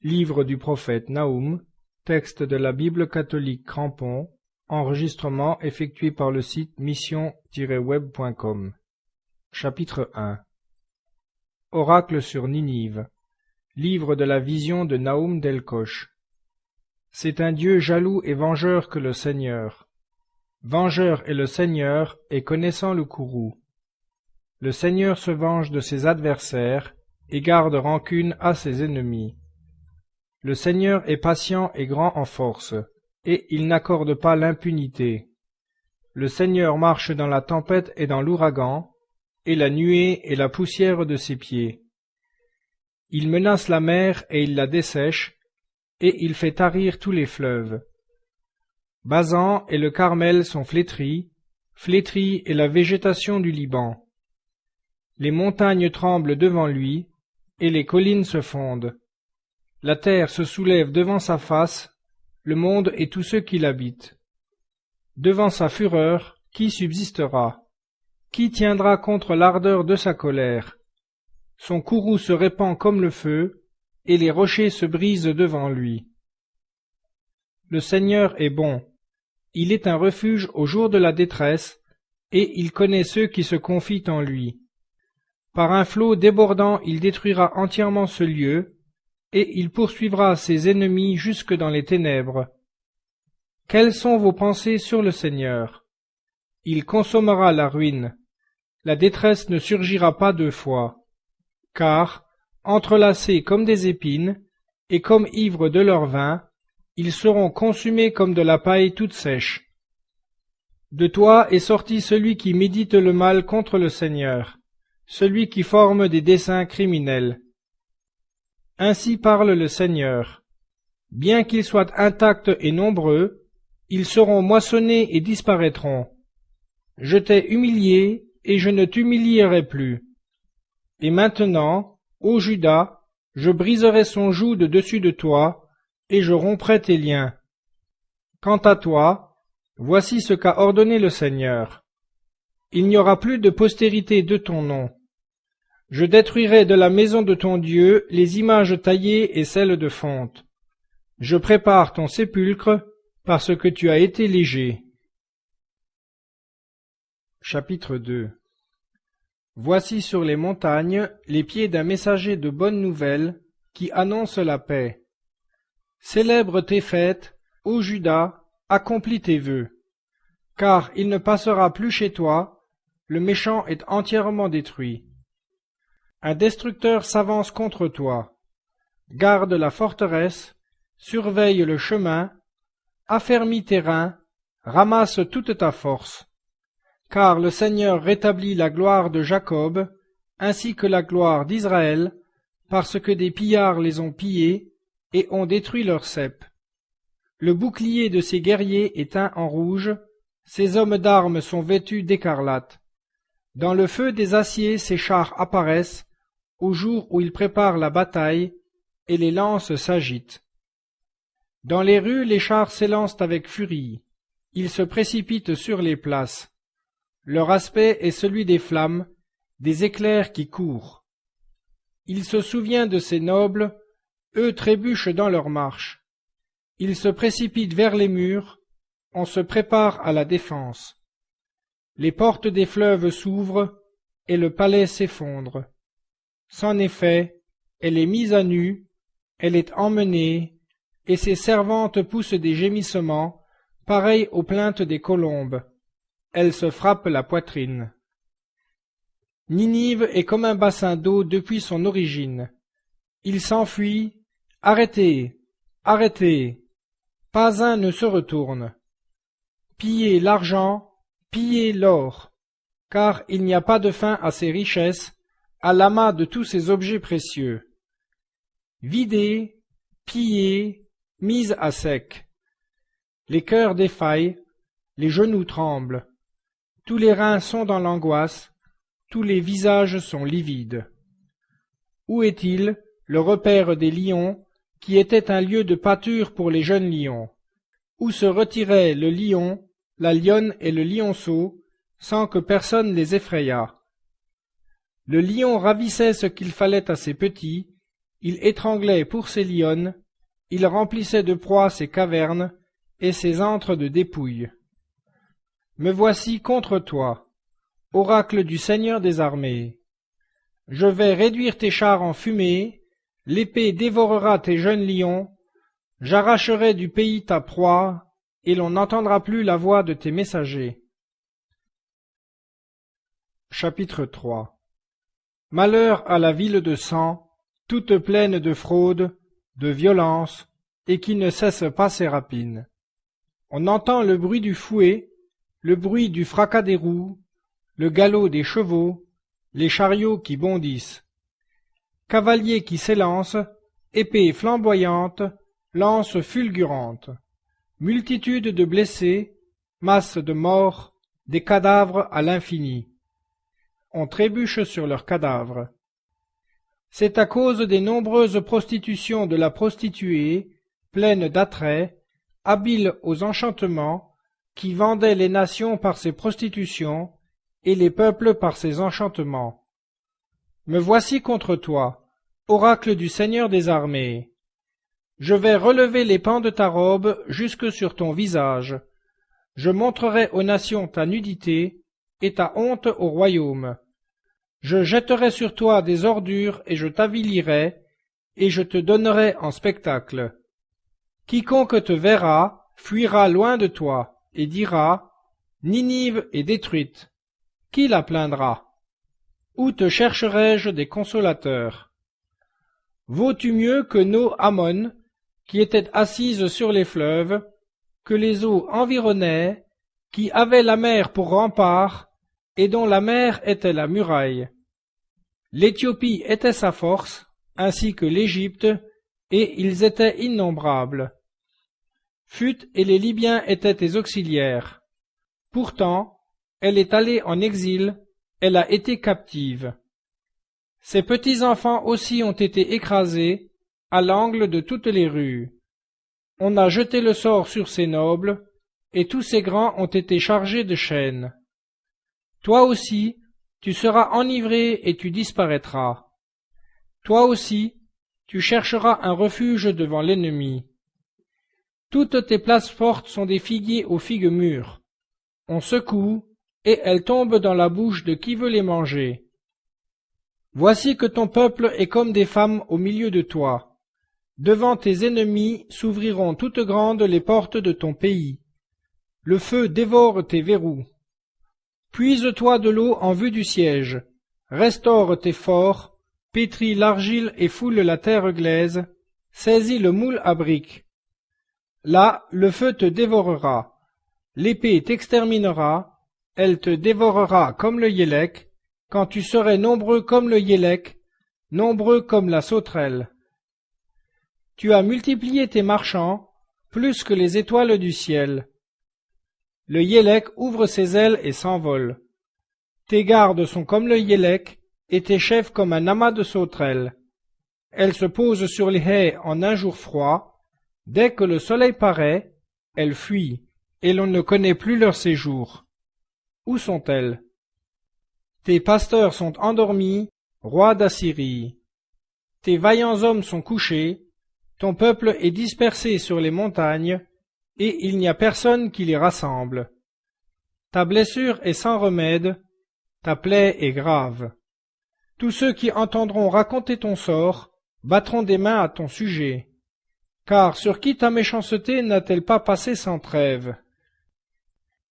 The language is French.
Livre du prophète Nahum, texte de la Bible catholique Crampon, enregistrement effectué par le site mission-web.com. Chapitre 1. Oracle sur Ninive. Livre de la vision de Nahum d'Elkosh. C'est un Dieu jaloux et vengeur que le Seigneur. Vengeur est le Seigneur et connaissant le courroux. Le Seigneur se venge de ses adversaires et garde rancune à ses ennemis. Le Seigneur est patient et grand en force, et il n'accorde pas l'impunité. Le Seigneur marche dans la tempête et dans l'ouragan, et la nuée est la poussière de ses pieds. Il menace la mer et il la dessèche, et il fait tarir tous les fleuves. Basan et le Carmel sont flétris est la végétation du Liban. Les montagnes tremblent devant lui, et les collines se fondent. La terre se soulève devant sa face, le monde et tous ceux qui l'habitent. Devant sa fureur, qui subsistera? Qui tiendra contre l'ardeur de sa colère? Son courroux se répand comme le feu, et les rochers se brisent devant lui. Le Seigneur est bon, il est un refuge au jour de la détresse, et il connaît ceux qui se confient en lui. Par un flot débordant il détruira entièrement ce lieu, et il poursuivra ses ennemis jusque dans les ténèbres. Quelles sont vos pensées sur le Seigneur? Il consommera la ruine. La détresse ne surgira pas deux fois. Car, entrelacés comme des épines, et comme ivres de leur vin, ils seront consumés comme de la paille toute sèche. De toi est sorti celui qui médite le mal contre le Seigneur, celui qui forme des desseins criminels. Ainsi parle le Seigneur. Bien qu'ils soient intacts et nombreux, ils seront moissonnés et disparaîtront. Je t'ai humilié, et je ne t'humilierai plus. Et maintenant, ô Juda, je briserai son joug de dessus de toi, et je romprai tes liens. Quant à toi, voici ce qu'a ordonné le Seigneur. Il n'y aura plus de postérité de ton nom. Je détruirai de la maison de ton Dieu les images taillées et celles de fonte. Je prépare ton sépulcre, parce que tu as été léger. Chapitre 2. Voici sur les montagnes les pieds d'un messager de bonnes nouvelles qui annonce la paix. Célèbre tes fêtes, ô Juda, accomplis tes vœux. Car il ne passera plus chez toi, le méchant est entièrement détruit. Un destructeur s'avance contre toi. Garde la forteresse, surveille le chemin, affermis tes reins, ramasse toute ta force. Car le Seigneur rétablit la gloire de Jacob, ainsi que la gloire d'Israël, parce que des pillards les ont pillés et ont détruit leurs ceps. Le bouclier de ses guerriers est teint en rouge, ses hommes d'armes sont vêtus d'écarlate. Dans le feu des aciers ses chars apparaissent, au jour où ils préparent la bataille, et les lances s'agitent. Dans les rues les chars s'élancent avec furie, ils se précipitent sur les places. Leur aspect est celui des flammes, des éclairs qui courent. Il se souvient de ses nobles, eux trébuchent dans leur marche. Ils se précipitent vers les murs, on se prépare à la défense. Les portes des fleuves s'ouvrent, et le palais s'effondre. C'en est fait, elle est mise à nu, elle est emmenée, et ses servantes poussent des gémissements, pareils aux plaintes des colombes. Elle se frappe la poitrine. Ninive est comme un bassin d'eau depuis son origine. Il s'enfuit. Arrêtez, arrêtez. Pas un ne se retourne. Pillez l'argent, pillez l'or, car il n'y a pas de fin à ses richesses, à l'amas de tous ces objets précieux. Videz, pillez, mise à sec. Les cœurs défaillent, les genoux tremblent. Tous les reins sont dans l'angoisse, tous les visages sont livides. Où est-il, le repère des lions, qui était un lieu de pâture pour les jeunes lions? Où se retiraient le lion, la lionne et le lionceau, sans que personne les effrayât? Le lion ravissait ce qu'il fallait à ses petits, Il étranglait pour ses lionnes, il remplissait de proie ses cavernes et ses antres de dépouilles. Me voici contre toi, oracle du Seigneur des armées. Je vais réduire tes chars en fumée, l'épée dévorera tes jeunes lions, j'arracherai du pays ta proie, et l'on n'entendra plus la voix de tes messagers. Chapitre 3. Malheur à la ville de sang, toute pleine de fraude, de violence, et qui ne cesse pas ses rapines. On entend le bruit du fouet, le bruit du fracas des roues, le galop des chevaux, les chariots qui bondissent. Cavaliers qui s'élancent, épées flamboyantes, lances fulgurantes. Multitude de blessés, masse de morts, des cadavres à l'infini. On trébuche sur leurs cadavres. C'est à cause des nombreuses prostitutions de la prostituée, pleine d'attraits, habile aux enchantements, qui vendait les nations par ses prostitutions et les peuples par ses enchantements. Me voici contre toi, oracle du Seigneur des armées. Je vais relever les pans de ta robe jusque sur ton visage. Je montrerai aux nations ta nudité et ta honte au royaume. Je jetterai sur toi des ordures et je t'avilirai, et je te donnerai en spectacle. Quiconque te verra fuira loin de toi et dira « Ninive est détruite. Qui la plaindra? Où te chercherai-je des consolateurs? Vaux-tu mieux que nos Ammon, qui étaient assises sur les fleuves, que les eaux environnaient, qui avaient la mer pour rempart, et dont la mer était la muraille. L'Éthiopie était sa force, ainsi que l'Égypte, et ils étaient innombrables. Phut et les Libyens étaient tes auxiliaires. Pourtant, elle est allée en exil, elle a été captive. Ses petits-enfants aussi ont été écrasés, à l'angle de toutes les rues. On a jeté le sort sur ses nobles, et tous ses grands ont été chargés de chaînes. Toi aussi, tu seras enivré et tu disparaîtras. Toi aussi, tu chercheras un refuge devant l'ennemi. Toutes tes places fortes sont des figuiers aux figues mûres. On secoue, et elles tombent dans la bouche de qui veut les manger. Voici que ton peuple est comme des femmes au milieu de toi. Devant tes ennemis s'ouvriront toutes grandes les portes de ton pays. Le feu dévore tes verrous. Puise-toi de l'eau en vue du siège. Restaure tes forts, pétris l'argile et foule la terre glaise, saisis le moule à briques. Là, le feu te dévorera, l'épée t'exterminera, elle te dévorera comme le yélek, quand tu serais nombreux comme le yélek, nombreux comme la sauterelle. Tu as multiplié tes marchands, plus que les étoiles du ciel. Le yélek ouvre ses ailes et s'envole. Tes gardes sont comme le yélek, et tes chefs comme un amas de sauterelles. Elles se posent sur les haies en un jour froid. Dès que le soleil paraît, elles fuient, et l'on ne connaît plus leur séjour. Où sont-elles? Tes pasteurs sont endormis, roi d'Assyrie. Tes vaillants hommes sont couchés, ton peuple est dispersé sur les montagnes, et il n'y a personne qui les rassemble. Ta blessure est sans remède, ta plaie est grave. Tous ceux qui entendront raconter ton sort battront des mains à ton sujet. Car sur qui ta méchanceté n'a-t-elle pas passé sans trêve?